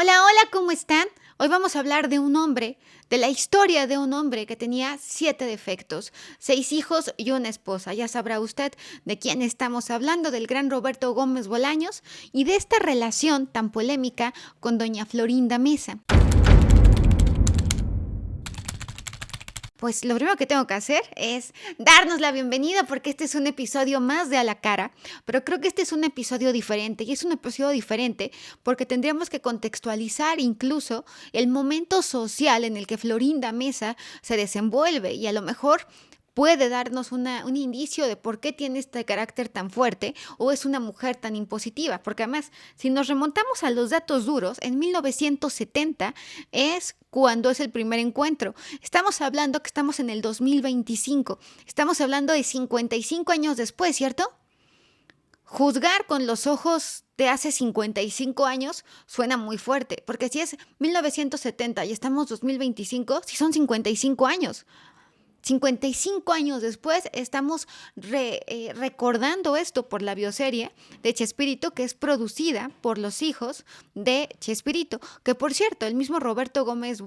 Hola, hola, ¿cómo están? Hoy vamos a hablar de un hombre, de la historia de un hombre que tenía 7 defectos, 6 hijos y una esposa. Ya sabrá usted de quién estamos hablando, del gran Roberto Gómez Bolaños y de esta relación tan polémica con doña Florinda Mesa. Pues lo primero que tengo que hacer es darnos la bienvenida porque este es un episodio más de A la Cara, pero creo que este es un episodio diferente y es un episodio diferente porque tendríamos que contextualizar incluso el momento social en el que Florinda Mesa se desenvuelve y a lo mejor puede darnos un indicio de por qué tiene este carácter tan fuerte o es una mujer tan impositiva, porque además, si nos remontamos a los datos duros, en 1970 es cuando es el primer encuentro. Estamos hablando que estamos en el 2025, estamos hablando de 55 años después, ¿cierto? Juzgar con los ojos de hace 55 años suena muy fuerte, porque si es 1970 y estamos 2025, si son 55 años. 55 años después estamos recordando esto por la bioserie de Chespirito, que es producida por los hijos de Chespirito, que por cierto, el mismo Roberto Gómez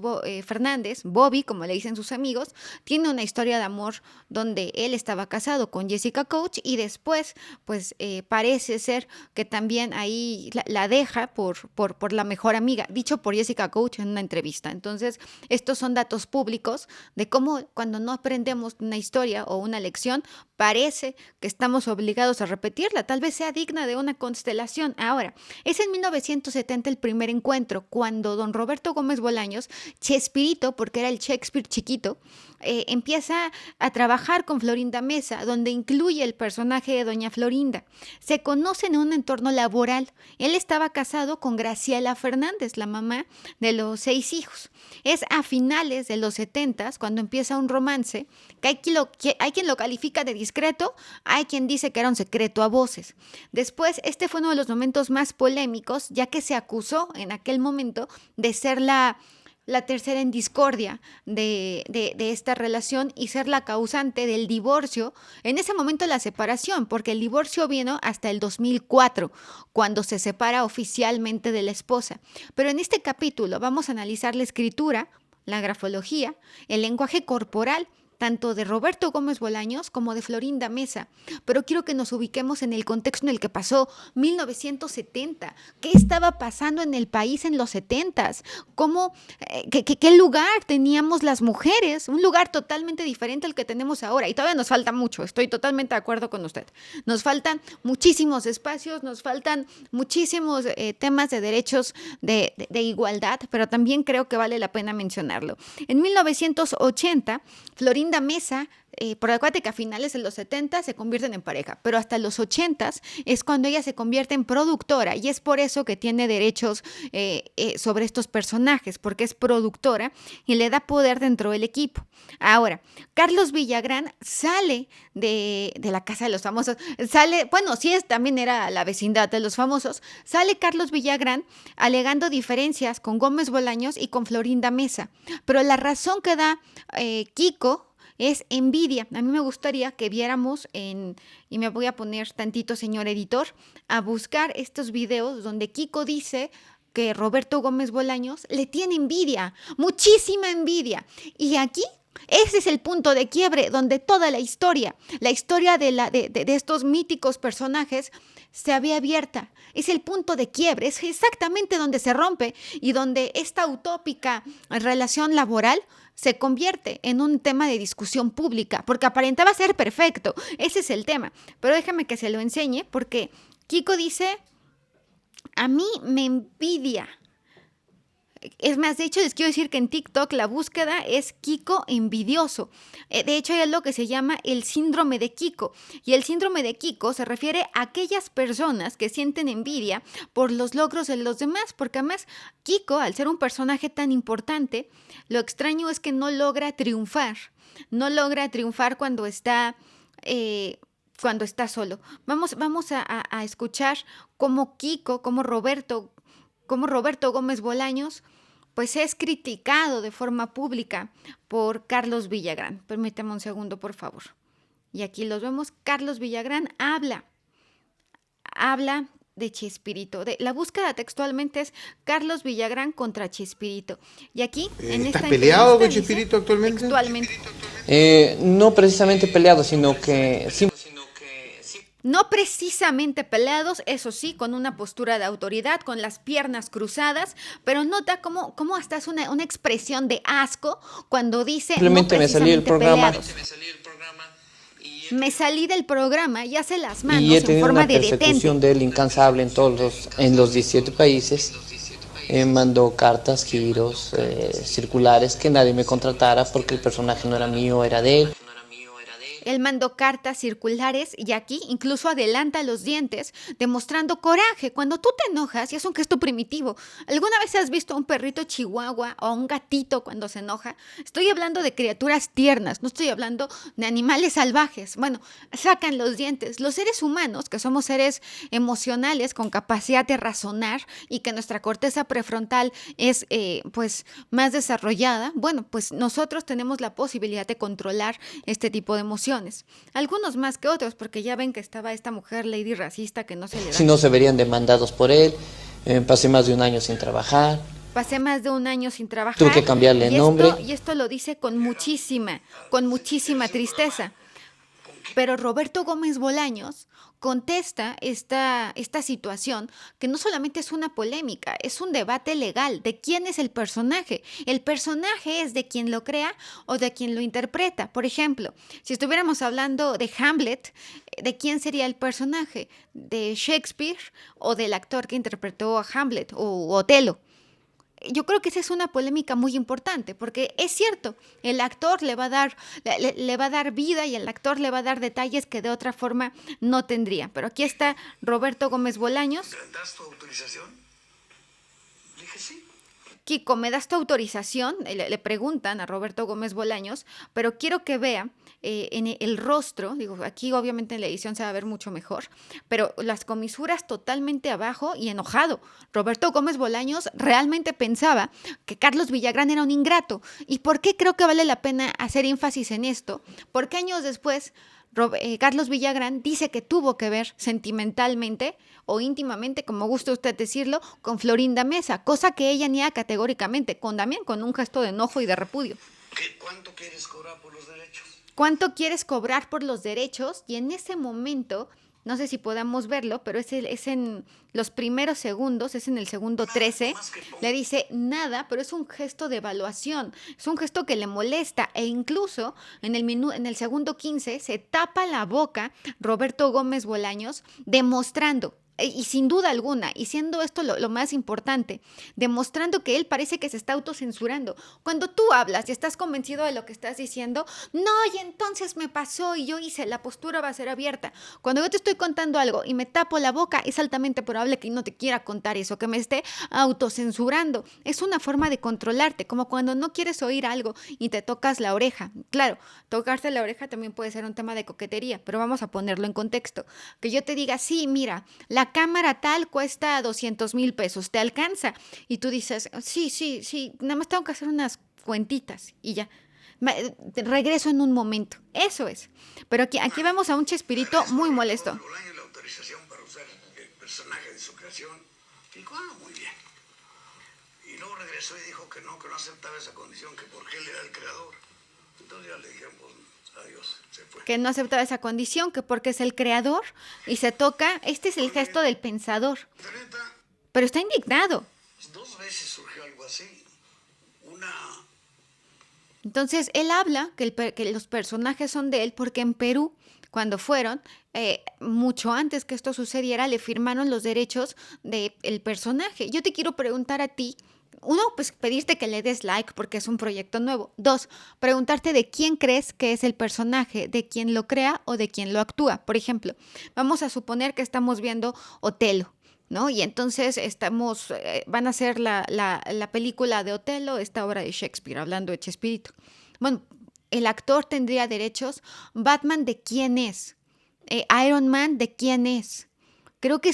Fernández, Bobby, como le dicen sus amigos, tiene una historia de amor donde él estaba casado con Jessica Couch y después, pues parece ser que también ahí la deja por la mejor amiga, dicho por Jessica Couch en una entrevista. Entonces, estos son datos públicos de cómo cuando no aprendemos una historia o una lección, parece que estamos obligados a repetirla, tal vez sea digna de una constelación. Ahora, es en 1970 el primer encuentro, cuando don Roberto Gómez Bolaños, Chespirito, porque era el Shakespeare chiquito, empieza a trabajar con Florinda Mesa, donde incluye el personaje de doña Florinda. Se conocen en un entorno laboral. Él estaba casado con Graciela Fernández, la mamá de los 6 hijos. Es a finales de los 70 cuando empieza un romance que hay quien lo califica de discreto, hay quien dice que era un secreto a voces. Después, este fue uno de los momentos más polémicos, ya que se acusó en aquel momento de ser la tercera en discordia de esta relación y ser la causante del divorcio, en ese momento la separación, porque el divorcio vino hasta el 2004, cuando se separa oficialmente de la esposa. Pero en este capítulo vamos a analizar la escritura, la grafología, el lenguaje corporal, tanto de Roberto Gómez Bolaños como de Florinda Mesa. Pero quiero que nos ubiquemos en el contexto en el que pasó 1970. ¿Qué estaba pasando en el país en los 70s? ¿Cómo, qué lugar teníamos las mujeres? Un lugar totalmente diferente al que tenemos ahora. Y todavía nos falta mucho, estoy totalmente de acuerdo con usted. Nos faltan muchísimos espacios, nos faltan muchísimos temas de derechos de igualdad, pero también creo que vale la pena mencionarlo. En 1980, Florinda Mesa, por acuérdate que a finales de los 70 se convierten en pareja, pero hasta los 80 es cuando ella se convierte en productora y es por eso que tiene derechos sobre estos personajes, porque es productora y le da poder dentro del equipo. Ahora, Carlos Villagrán sale de la casa de los famosos, sale, bueno, sí es, también era la vecindad de los famosos, sale Carlos Villagrán alegando diferencias con Gómez Bolaños y con Florinda Mesa, pero la razón que da Kiko es envidia. A mí me gustaría que viéramos y me voy a poner tantito, señor editor, a buscar estos videos donde Kiko dice que Roberto Gómez Bolaños le tiene envidia, muchísima envidia. Y aquí ese es el punto de quiebre donde toda la historia de estos míticos personajes se había abierta. Es el punto de quiebre, es exactamente donde se rompe y donde esta utópica relación laboral se convierte en un tema de discusión pública, porque aparentaba ser perfecto. Ese es el tema. Pero déjame que se lo enseñe, porque Kiko dice, a mí me envidia. Es más, de hecho, les quiero decir que en TikTok la búsqueda es Kiko envidioso. De hecho, hay algo que se llama el síndrome de Kiko. Y el síndrome de Kiko se refiere a aquellas personas que sienten envidia por los logros de los demás. Porque además, Kiko, al ser un personaje tan importante, lo extraño es que no logra triunfar. No logra triunfar cuando está solo. Vamos a escuchar cómo Kiko, cómo Roberto Gómez Bolaños, pues es criticado de forma pública por Carlos Villagrán. Permítame un segundo, por favor. Y aquí los vemos. Carlos Villagrán habla de Chespirito. La búsqueda textualmente es Carlos Villagrán contra Chespirito. Y aquí, en ¿Estás esta peleado entrevista, con dice Chespirito actualmente? textualmente, No precisamente peleado, sino que no precisamente peleados, eso sí, con una postura de autoridad, con las piernas cruzadas, pero nota cómo hasta es una expresión de asco cuando dice no simplemente me salí del precisamente programa peleados. Me salí del programa y hace las y he manos en tenido forma una de detente. persecución de él incansable en los 17 países. Mandó cartas, giros, circulares que nadie me contratara porque el personaje no era mío, era de él. Él mandó cartas circulares y aquí incluso adelanta los dientes, demostrando coraje. Cuando tú te enojas, y es un gesto primitivo. ¿Alguna vez has visto a un perrito chihuahua o a un gatito cuando se enoja? Estoy hablando de criaturas tiernas, no estoy hablando de animales salvajes. Bueno, sacan los dientes. Los seres humanos, que somos seres emocionales con capacidad de razonar y que nuestra corteza prefrontal es pues más desarrollada, bueno, pues nosotros tenemos la posibilidad de controlar este tipo de emociones. Algunos más que otros, porque ya ven que estaba esta mujer lady racista que no se le da. Si no, se verían demandados por él. Pasé más de un año sin trabajar. Pasé más de un año sin Tuve que trabajar cambiarle el nombre. y esto lo dice con muchísima tristeza. Pero Roberto Gómez Bolaños contesta esta situación que no solamente es una polémica, es un debate legal de quién es el personaje. ¿El personaje es de quien lo crea o de quien lo interpreta? Por ejemplo, si estuviéramos hablando de Hamlet, ¿de quién sería el personaje? ¿De Shakespeare o del actor que interpretó a Hamlet o Otelo? Yo creo que esa es una polémica muy importante, porque es cierto, el actor le va a dar vida y el actor le va a dar detalles que de otra forma no tendría. Pero aquí está Roberto Gómez Bolaños. ¿Das tu autorización? Dije sí. Kiko, ¿me das tu autorización? Le preguntan a Roberto Gómez Bolaños, pero quiero que vea en el rostro, digo, aquí obviamente en la edición se va a ver mucho mejor, pero las comisuras totalmente abajo y enojado. Roberto Gómez Bolaños realmente pensaba que Carlos Villagrán era un ingrato. ¿Y por qué creo que vale la pena hacer énfasis en esto? Porque años después Carlos Villagrán dice que tuvo que ver sentimentalmente o íntimamente, como gusta usted decirlo, con Florinda Mesa, cosa que ella niega categóricamente, también con un gesto de enojo y de repudio. ¿Cuánto quieres cobrar por los derechos? ¿Cuánto quieres cobrar por los derechos? Y en ese momento, no sé si podamos verlo, pero es en los primeros segundos, es en el segundo 13, le dice nada, pero es un gesto de evaluación, es un gesto que le molesta e incluso en el segundo 15 se tapa la boca Roberto Gómez Bolaños demostrando. Y sin duda alguna, y siendo esto lo más importante, demostrando que él parece que se está autocensurando. Cuando tú hablas y estás convencido de lo que estás diciendo, no, y entonces me pasó y yo hice, la postura va a ser abierta. Cuando yo te estoy contando algo y me tapo la boca, es altamente probable que no te quiera contar eso, que me esté autocensurando. Es una forma de controlarte, como cuando no quieres oír algo y te tocas la oreja. Claro, tocarse la oreja también puede ser un tema de coquetería, pero vamos a ponerlo en contexto. Que yo te diga, sí, mira, la cámara tal cuesta 200,000 pesos, ¿te alcanza? Y tú dices, sí, nada más tengo que hacer unas cuentitas y ya. Regreso en un momento. Eso es. Pero aquí vemos a un Chespirito muy molesto. Bolaños la autorización para usar el personaje de su creación. Dijo, muy bien. Y luego regresó y dijo que no aceptaba esa condición, que porque él era el creador. Entonces ya le dijeron, pues, adiós, se fue. Que no aceptaba esa condición, que porque es el creador y se toca, este es el gesto del pensador. Pero está indignado. 2 veces surgió algo así. Una... Entonces él habla que los personajes son de él porque en Perú, cuando fueron, mucho antes que esto sucediera, le firmaron los derechos del personaje. Yo te quiero preguntar a ti, uno, pues pedirte que le des like porque es un proyecto nuevo. 2, preguntarte de quién crees que es el personaje, de quién lo crea o de quién lo actúa. Por ejemplo, vamos a suponer que estamos viendo Otelo, ¿no? Y entonces van a hacer la película de Otelo, esta obra de Shakespeare, hablando de Chespirito. Bueno, el actor tendría derechos. Batman, ¿de quién es? Iron Man, ¿de quién es? Creo que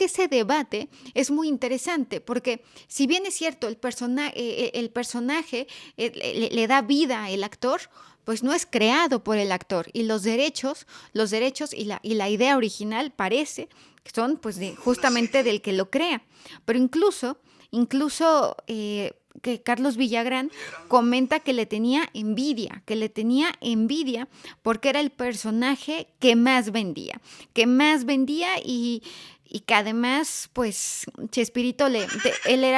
ese debate es muy interesante porque si bien es cierto el personaje le da vida al actor, pues no es creado por el actor y los derechos y la idea original parece que son pues justamente del que lo crea. Pero incluso que Carlos Villagrán comenta que le tenía envidia porque era el personaje que más vendía y que además, pues, Chespirito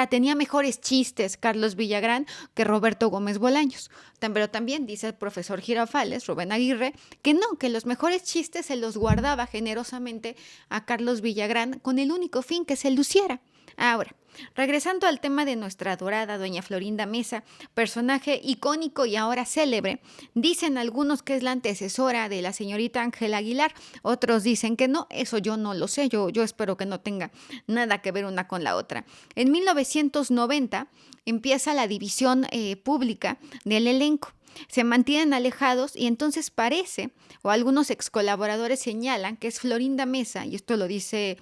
tenía mejores chistes, Carlos Villagrán, que Roberto Gómez Bolaños. Pero también dice el profesor Girafales, Rubén Aguirre, que no, que los mejores chistes se los guardaba generosamente a Carlos Villagrán con el único fin que se luciera. Ahora, regresando al tema de nuestra adorada doña Florinda Mesa, personaje icónico y ahora célebre, dicen algunos que es la antecesora de la señorita Ángela Aguilar, otros dicen que no, eso yo no lo sé, yo espero que no tenga nada que ver una con la otra. En 1990 empieza la división pública del elenco. Se mantienen alejados y entonces parece, o algunos ex colaboradores señalan que es Florinda Mesa, y esto lo dice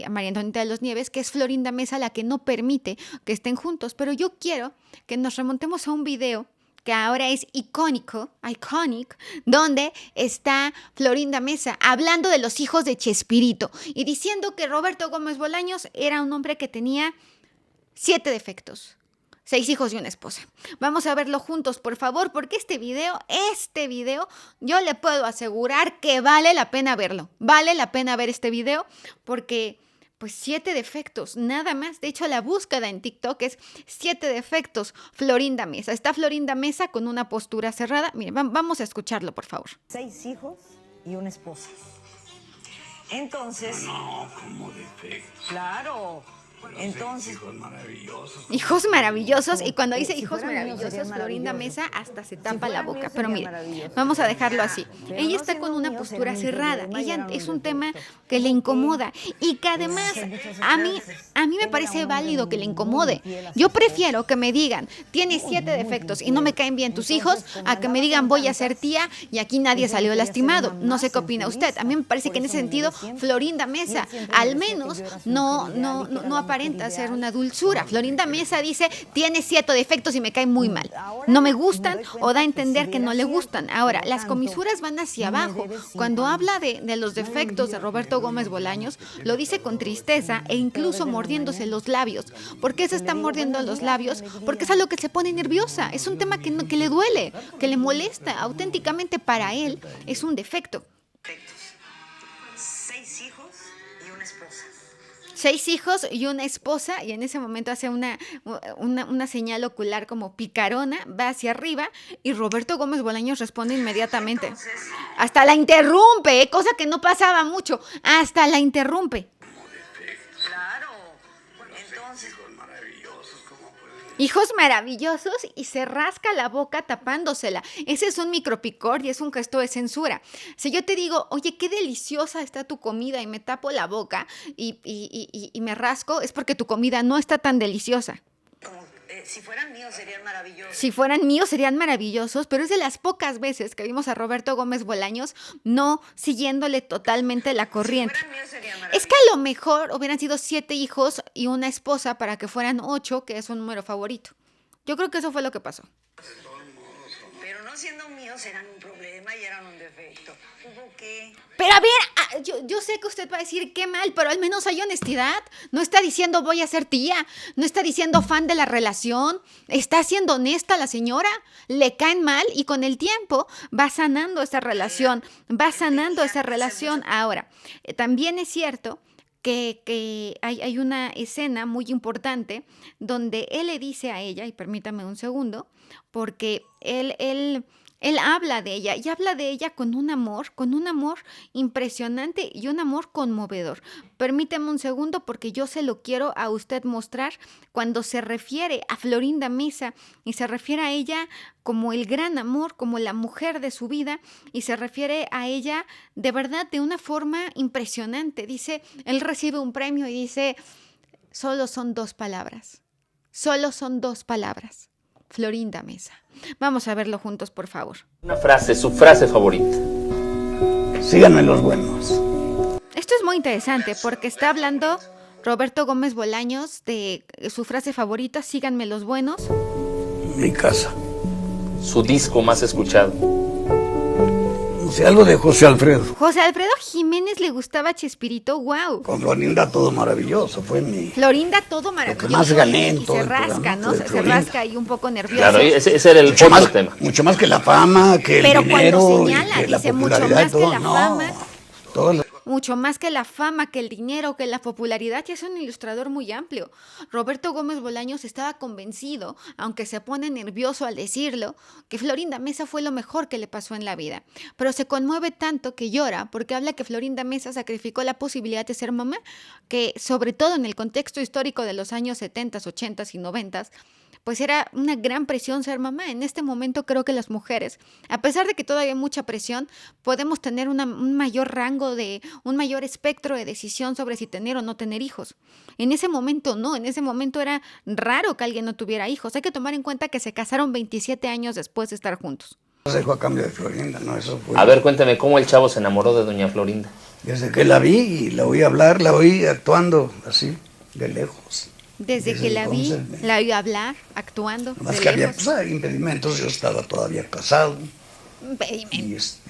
María Antonieta de los Nieves, que es Florinda Mesa la que no permite que estén juntos. Pero yo quiero que nos remontemos a un video que ahora es iconic, donde está Florinda Mesa hablando de los hijos de Chespirito y diciendo que Roberto Gómez Bolaños era un hombre que tenía 7 defectos. 6 hijos y una esposa. Vamos a verlo juntos, por favor, porque este video, yo le puedo asegurar que vale la pena verlo. Vale la pena ver este video porque, pues, 7 defectos, nada más. De hecho, la búsqueda en TikTok es 7 defectos, Florinda Mesa. Está Florinda Mesa con una postura cerrada. Miren, vamos a escucharlo, por favor. 6 hijos y una esposa. Entonces... No, como defecto. Claro... Entonces, hijos maravillosos. Y cuando dice hijos maravillosos, Florinda Mesa hasta se tapa la boca. Pero mire, vamos a dejarlo así. Ella está con una postura cerrada. Ella es un tema que le incomoda y que además a mí me parece válido que le incomode. Yo prefiero que me digan, tienes 7 defectos y no me caen bien tus hijos, a que me digan, voy a ser tía y aquí nadie salió lastimado. No sé qué opina usted. A mí me parece que en ese sentido Florinda Mesa al menos no aparenta ser una dulzura. Florinda Mesa dice, tiene 7 defectos y me caen muy mal. No me gustan o da a entender que no le gustan. Ahora, las comisuras van hacia abajo. Cuando habla de los defectos de Roberto Gómez Bolaños, lo dice con tristeza e incluso mordiéndose los labios. ¿Por qué se está mordiendo los labios? Porque es algo que se pone nerviosa. Es un tema que le duele, que le molesta. Auténticamente para él es un defecto. 6 hijos y una esposa. 6 hijos y una esposa, y en ese momento hace una señal ocular como picarona, va hacia arriba y Roberto Gómez Bolaños responde inmediatamente. Hasta la interrumpe, cosa que no pasaba mucho, hasta la interrumpe. Claro, entonces... Hijos maravillosos y se rasca la boca tapándosela. Ese es un micropicor y es un gesto de censura. Si yo te digo, oye, qué deliciosa está tu comida y me tapo la boca y me rasco, es porque tu comida no está tan deliciosa. Si fueran míos serían maravillosos. Si fueran míos serían maravillosos, pero es de las pocas veces que vimos a Roberto Gómez Bolaños no siguiéndole totalmente la corriente. Si fueran míos serían maravillosos. Es que a lo mejor hubieran sido 7 hijos y una esposa para que fueran 8, que es un número favorito. Yo creo que eso fue lo que pasó. Pero no siendo míos eran un problema y eran un defecto. Hubo que... Pero a ver, yo sé que usted va a decir qué mal, pero al menos hay honestidad. No está diciendo voy a ser tía, no está diciendo fan de la relación, está siendo honesta la señora, le caen mal y con el tiempo va sanando esa relación, Ahora, también es cierto que hay una escena muy importante donde él le dice a ella, y permítame un segundo, porque él habla de ella y habla de ella con un amor impresionante y un amor conmovedor. Permítame un segundo porque yo se lo quiero a usted mostrar cuando se refiere a Florinda Mesa y se refiere a ella como el gran amor, como la mujer de su vida y se refiere a ella de verdad de una forma impresionante. Dice, él recibe un premio y dice, solo son 2 palabras. Florinda Mesa. Vamos a verlo juntos, por favor. Una frase, su frase favorita. Síganme los buenos. Esto es muy interesante porque está hablando Roberto Gómez Bolaños de su frase favorita, síganme los buenos. Mi casa. Su disco más escuchado. conocí algo de José Alfredo. José Alfredo Jiménez le gustaba Chespirito, wow. Con Florinda todo maravilloso, fue mi... Florinda todo maravilloso. Lo que más gané en y todo se el rasca, programa ¿no? fue Se Florinda. rasca ahí un poco nervioso. Claro, ese era el otro tema. Mucho más que la fama, que el Pero dinero, cuando y señala, que la dice mucho popularidad, más que todo, la no, fama. todo lo- Mucho más que la fama, que el dinero, que la popularidad, y es un ilustrador muy amplio. Roberto Gómez Bolaños estaba convencido, aunque se pone nervioso al decirlo, que Florinda Mesa fue lo mejor que le pasó en la vida. Pero se conmueve tanto que llora porque habla que Florinda Mesa sacrificó la posibilidad de ser mamá, que sobre todo en el contexto histórico de los años 70, 80 y 90, pues era una gran presión ser mamá. En este momento creo que las mujeres, a pesar de que todavía hay mucha presión, podemos tener un mayor rango un mayor espectro de decisión sobre si tener o no tener hijos. En ese momento no, en ese momento era raro que alguien no tuviera hijos. Hay que tomar en cuenta que se casaron 27 años después de estar juntos. se dejó a cambio de Florinda, ¿no? Eso fue... A ver, cuéntame, ¿cómo el chavo se enamoró de doña Florinda? Desde que la vi y la oí hablar, la oí actuando así, de lejos. Desde que la vi, entonces, la oí hablar, actuando, Más de que había lejos. impedimentos, yo estaba todavía casado Impedimento.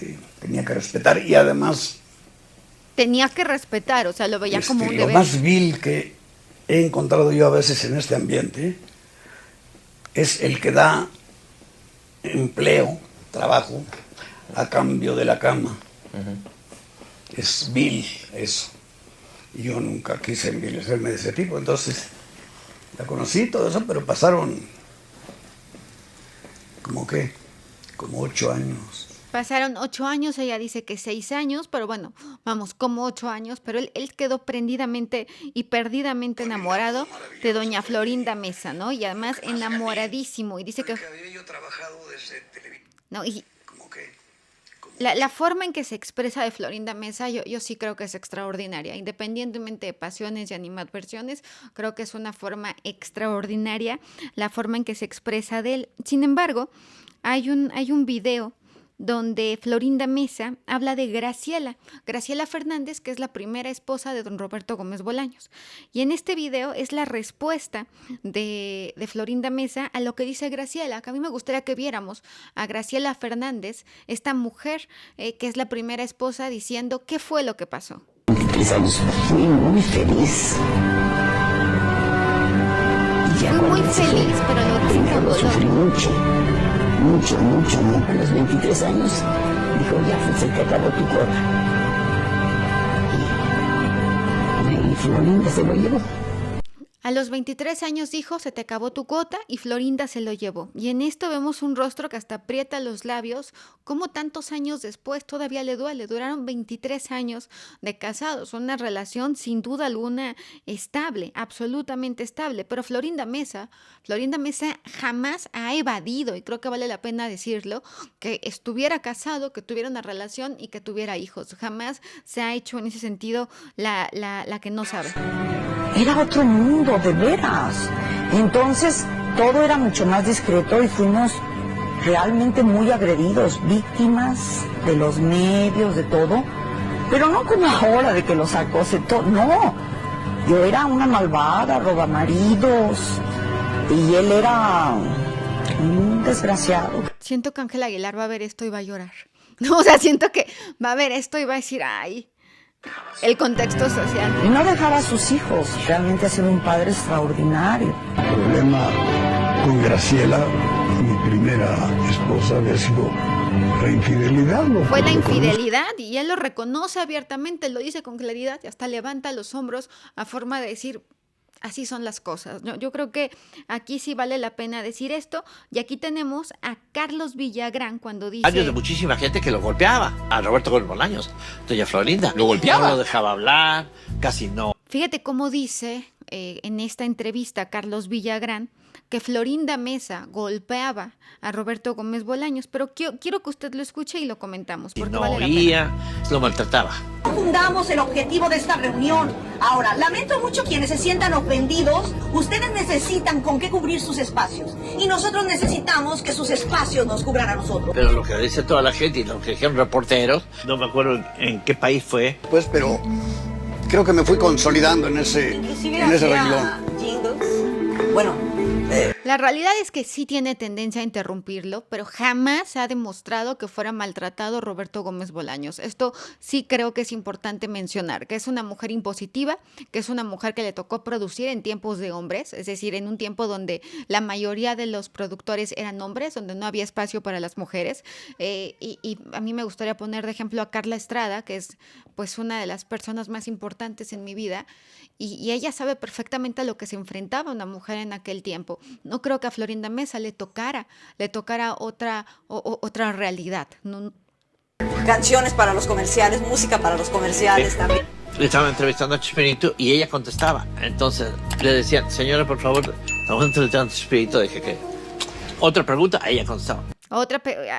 y tenía que respetar. Y además, Tenía que respetar, o sea, lo veía como un lo deber. más vil que he encontrado yo a veces en este ambiente es el que da empleo, trabajo, a cambio de la cama. Es vil eso. Y yo nunca quise envilecerme de ese tipo. Entonces, la conocí todo eso, pero pasaron como 8 años. Pasaron 8 años, ella dice que 6 años, pero bueno, vamos, como 8 años, pero él quedó prendidamente y perdidamente enamorado de doña Florinda Mesa, ¿no? Y además enamoradísimo, y dice que, Había yo trabajado desde televisión, no, y como que... la forma en que se expresa de Florinda Mesa, yo sí creo que es extraordinaria, independientemente de pasiones y animadversiones, creo que es una forma extraordinaria la forma en que se expresa de él. Sin embargo, hay un video donde Florinda Mesa habla de Graciela Fernández, que es la primera esposa de don Roberto Gómez Bolaños. Y en este video es la respuesta de Florinda Mesa a lo que dice Graciela, que a mí me gustaría que viéramos a Graciela Fernández, esta mujer que es la primera esposa, diciendo qué fue lo que pasó. 23 años fui muy feliz. Y ya Fui muy cuando se fue, feliz, pero lo dice con primero sufrí dolor. mucho. A los 23 años dijo, ya se te acabó tu cuota. Y Florinda se lo llevó. A los 23 años dijo, se te acabó tu cuota, y Florinda se lo llevó. Y en esto vemos un rostro que hasta aprieta los labios, como tantos años después todavía le duele. Duraron 23 años de casados, una relación sin duda alguna estable, absolutamente estable. Pero Florinda Mesa jamás ha evadido, y creo que vale la pena decirlo, que estuviera casado, que tuviera una relación y que tuviera hijos. Jamás se ha hecho en ese sentido la que no sabe. Era otro mundo, de veras. Entonces, todo era mucho más discreto y fuimos realmente muy agredidos, víctimas de los medios, de todo. Pero no como ahora, de que los acose todo. No, yo era una malvada, robamaridos, y él era un desgraciado. Siento que Ángel Aguilar va a ver esto y va a llorar. No, o sea, siento que va a ver esto y va a decir, ay, el contexto social. Y no dejar a sus hijos, realmente ha sido un padre extraordinario. El problema con Graciela, mi primera esposa, había sido la infidelidad. ¿No? Fue la infidelidad y él lo reconoce abiertamente, lo dice con claridad y hasta levanta los hombros a forma de decir, así son las cosas. Yo creo que aquí sí vale la pena decir esto. Y aquí tenemos a Carlos Villagrán cuando dice... Años de muchísima gente que lo golpeaba. A Roberto Gómez Bolaños, doña Florinda. Lo golpeaba. No lo dejaba hablar, casi no. Fíjate cómo dice en esta entrevista Carlos Villagrán que Florinda Mesa golpeaba a Roberto Gómez Bolaños, pero quiero que usted lo escuche y lo comentamos, Y porque no vale la pena. oía, lo maltrataba. Confundamos el objetivo de esta reunión. Ahora, lamento mucho quienes se sientan ofendidos. Ustedes necesitan con qué cubrir sus espacios. Y nosotros necesitamos que sus espacios nos cubran a nosotros. Pero lo que dice toda la gente y lo que dijeron reporteros, no me acuerdo en qué país fue. Pues, pero creo que me fui consolidando en ese Inclusive hacía renglón. jingles. Bueno, La realidad es que sí tiene tendencia a interrumpirlo, pero jamás se ha demostrado que fuera maltratado Roberto Gómez Bolaños. Esto sí creo que es importante mencionar, que es una mujer impositiva, que es una mujer que le tocó producir en tiempos de hombres, es decir, en un tiempo donde la mayoría de los productores eran hombres, donde no había espacio para las mujeres. Y a mí me gustaría poner de ejemplo a Carla Estrada, que es pues una de las personas más importantes en mi vida, y ella sabe perfectamente a lo que se enfrentaba una mujer en aquel tiempo. No creo que a Florinda Mesa le tocara otra realidad. No. Canciones para los comerciales, música para los comerciales también. Le estaban entrevistando a Chespirito y ella contestaba. Entonces le decían, señora, por favor, estamos entrevistando a Chespirito, dije que... Otra pregunta, ella contestaba.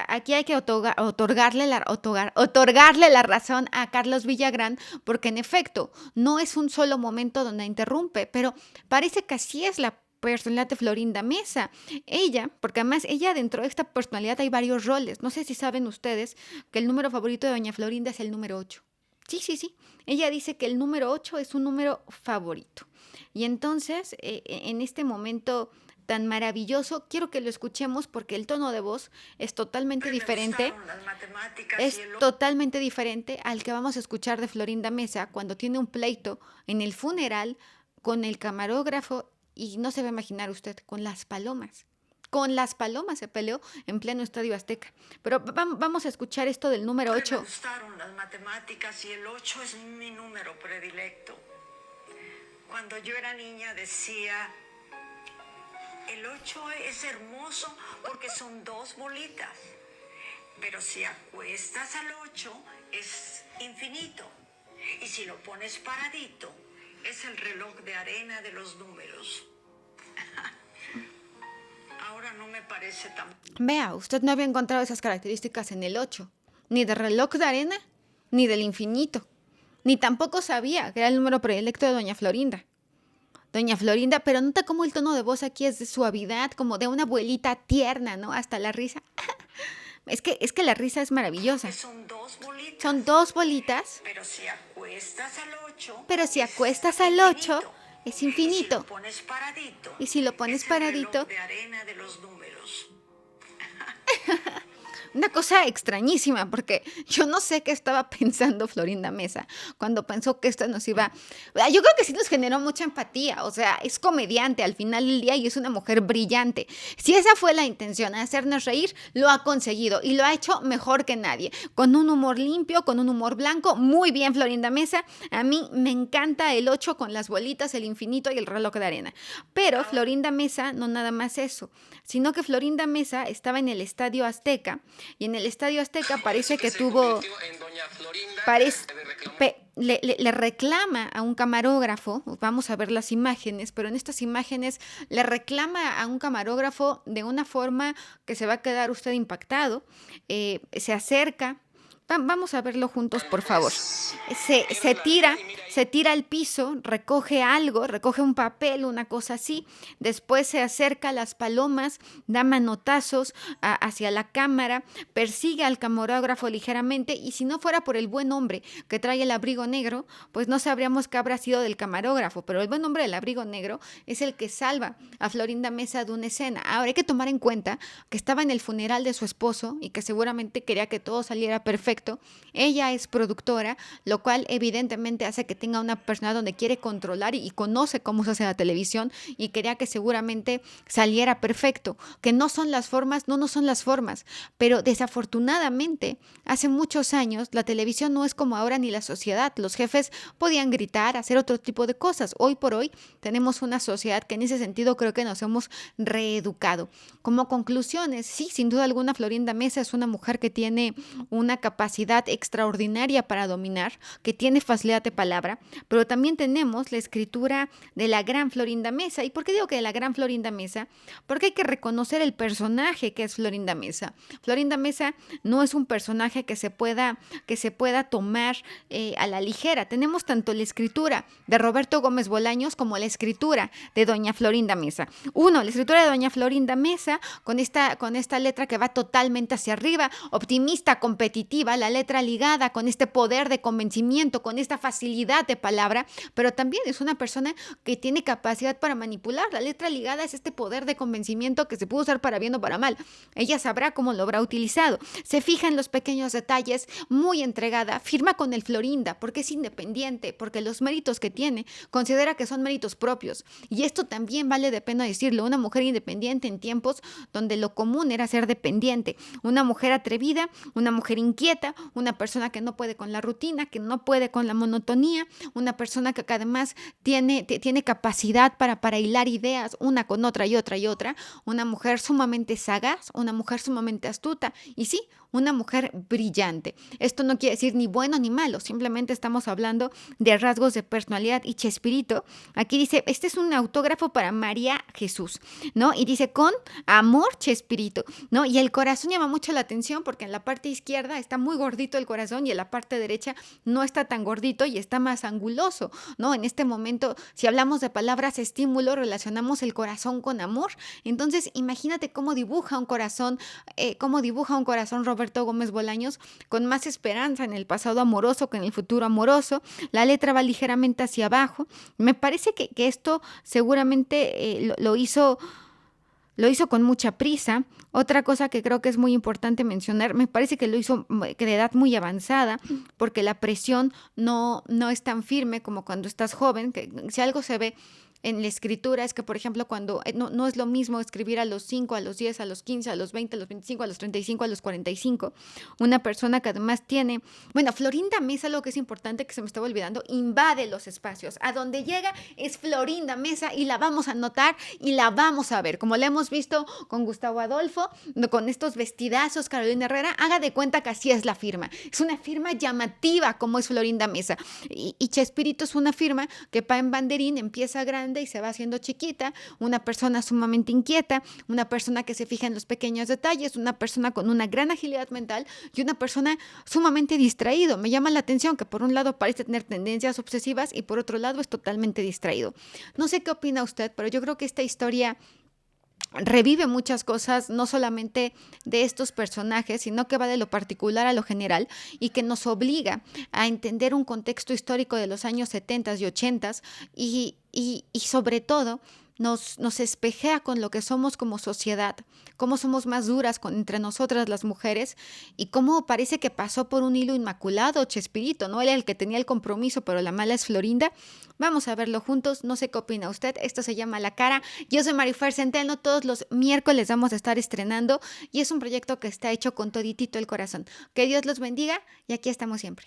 Aquí hay que otorgarle la razón a Carlos Villagrán, porque en efecto no es un solo momento donde interrumpe, pero parece que así es la personalidad de Florinda Mesa. Ella, porque además ella dentro de esta personalidad hay varios roles. No sé si saben ustedes que el número favorito de doña Florinda es el número 8. Sí. Ella dice que el número 8 es un número favorito. Y entonces, en este momento tan maravilloso, quiero que lo escuchemos porque el tono de voz es totalmente diferente. Es totalmente diferente al que vamos a escuchar de Florinda Mesa cuando tiene un pleito en el funeral con el camarógrafo y no se va a imaginar usted, con las palomas. Con las palomas se peleó en pleno Estadio Azteca. Pero vamos a escuchar esto del número 8. Me gustaron las matemáticas y el 8 es mi número predilecto. Cuando yo era niña decía, el 8 es hermoso porque son 2 bolitas. Pero si acuestas al 8 es infinito. Y si lo pones paradito, es el reloj de arena de los números. Ahora no me parece tan... Vea, usted no había encontrado esas características en el 8, ni de reloj de arena, ni del infinito, ni tampoco sabía que era el número predilecto de doña Florinda. Doña Florinda, pero nota cómo el tono de voz aquí es de suavidad, como de una abuelita tierna, ¿no? Hasta la risa. Es que la risa es maravillosa. Son 2 bolitas. Son 2 bolitas. Pero si acuestas al 8... Pero si acuestas al 8... es infinito. Y si lo pones paradito, es el reloj de arena de los números. Una cosa extrañísima, porque yo no sé qué estaba pensando Florinda Mesa cuando pensó que esto nos iba... Yo creo que sí nos generó mucha empatía, o sea, es comediante al final del día y es una mujer brillante. Si esa fue la intención, hacernos reír, lo ha conseguido y lo ha hecho mejor que nadie. Con un humor limpio, con un humor blanco, muy bien Florinda Mesa. A mí me encanta el 8 con las bolitas, el infinito y el reloj de arena. Pero Florinda Mesa no nada más eso, sino que Florinda Mesa estaba en el Estadio Azteca. Y en el Estadio Azteca parece que tuvo... Le reclama a un camarógrafo, vamos a ver las imágenes, pero en estas imágenes le reclama a un camarógrafo de una forma que se va a quedar usted impactado. Se acerca. Vamos a verlo juntos, por favor. Se tira al piso, recoge algo, recoge un papel, una cosa así. Después se acerca a las palomas, da manotazos hacia la cámara, persigue al camarógrafo ligeramente y si no fuera por el buen hombre que trae el abrigo negro, pues no sabríamos qué habrá sido del camarógrafo. Pero el buen hombre del abrigo negro es el que salva a Florinda Mesa de una escena. Ahora hay que tomar en cuenta que estaba en el funeral de su esposo y que seguramente quería que todo saliera perfecto. Ella es productora, lo cual evidentemente hace que tenga una persona donde quiere controlar y conoce cómo se hace la televisión y quería que seguramente saliera perfecto, que no son las formas, no son las formas, pero desafortunadamente hace muchos años la televisión no es como ahora ni la sociedad, los jefes podían gritar, hacer otro tipo de cosas. Hoy por hoy tenemos una sociedad que en ese sentido creo que nos hemos reeducado. Como conclusiones, sí, sin duda alguna Florinda Mesa es una mujer que tiene una capacidad extraordinaria para dominar, que tiene facilidad de palabra, pero también tenemos la escritura de la gran Florinda Mesa. ¿Y por qué digo que de la gran Florinda Mesa? Porque hay que reconocer el personaje que es Florinda Mesa. Florinda Mesa no es un personaje que se pueda tomar a la ligera. Tenemos tanto la escritura de Roberto Gómez Bolaños como la escritura de doña Florinda Mesa. La escritura de doña Florinda Mesa con esta letra que va totalmente hacia arriba, optimista, competitiva, la letra ligada con este poder de convencimiento, con esta facilidad facilidad de palabra, pero también es una persona que tiene capacidad para manipular. La letra ligada es este poder de convencimiento que se puede usar para bien o para mal. Ella sabrá cómo lo habrá utilizado. Se fija en los pequeños detalles, muy entregada, firma con el Florinda porque es independiente, porque los méritos que tiene considera que son méritos propios. Y esto también vale de pena decirlo, una mujer independiente en tiempos donde lo común era ser dependiente, una mujer atrevida, una mujer inquieta, una persona que no puede con la rutina, que no puede con la monotonía, una persona que además tiene capacidad para hilar ideas una con otra y otra y otra, una mujer sumamente sagaz, una mujer sumamente astuta y sí, una mujer brillante. Esto no quiere decir ni bueno ni malo, simplemente estamos hablando de rasgos de personalidad. Y Chespirito, aquí dice, este es un autógrafo para María Jesús, ¿no? Y dice, con amor Chespirito, ¿no? Y el corazón llama mucho la atención porque en la parte izquierda está muy gordito el corazón y en la parte derecha no está tan gordito y está más anguloso, ¿no? En este momento, si hablamos de palabras estímulo, relacionamos el corazón con amor. Entonces, imagínate cómo dibuja un corazón Roberto Gómez Bolaños, con más esperanza en el pasado amoroso que en el futuro amoroso. La letra va ligeramente hacia abajo. Me parece que esto seguramente lo hizo con mucha prisa. Otra cosa que creo que es muy importante mencionar, me parece que lo hizo de edad muy avanzada, porque la presión no es tan firme como cuando estás joven, que si algo se ve en la escritura es que, por ejemplo, cuando no es lo mismo escribir a los 5, a los 10, a los 15, a los 20, a los 25, a los 35, a los 45. Una persona que además tiene... Bueno, Florinda Mesa, lo que es importante que se me estaba olvidando, invade los espacios. A donde llega es Florinda Mesa y la vamos a notar y la vamos a ver. Como la hemos visto con Gustavo Adolfo, con estos vestidazos, Carolina Herrera, haga de cuenta que así es la firma. Es una firma llamativa como es Florinda Mesa. Y Chespirito es una firma que va en banderín, empieza grande y se va haciendo chiquita, una persona sumamente inquieta, una persona que se fija en los pequeños detalles, una persona con una gran agilidad mental y una persona sumamente distraído. Me llama la atención que por un lado parece tener tendencias obsesivas y por otro lado es totalmente distraído. No sé qué opina usted, pero yo creo que esta historia revive muchas cosas, no solamente de estos personajes, sino que va de lo particular a lo general y que nos obliga a entender un contexto histórico de los años 70 y 80 y sobre todo nos espejea con lo que somos como sociedad, cómo somos más duras entre nosotras las mujeres y cómo parece que pasó por un hilo inmaculado Chespirito, ¿no? Él era el que tenía el compromiso, pero la mala es Florinda. Vamos a verlo juntos, no sé qué opina usted. Esto se llama La Cara. Yo soy Marifer Centeno, todos los miércoles vamos a estar estrenando y es un proyecto que está hecho con toditito el corazón. Que Dios los bendiga y aquí estamos siempre.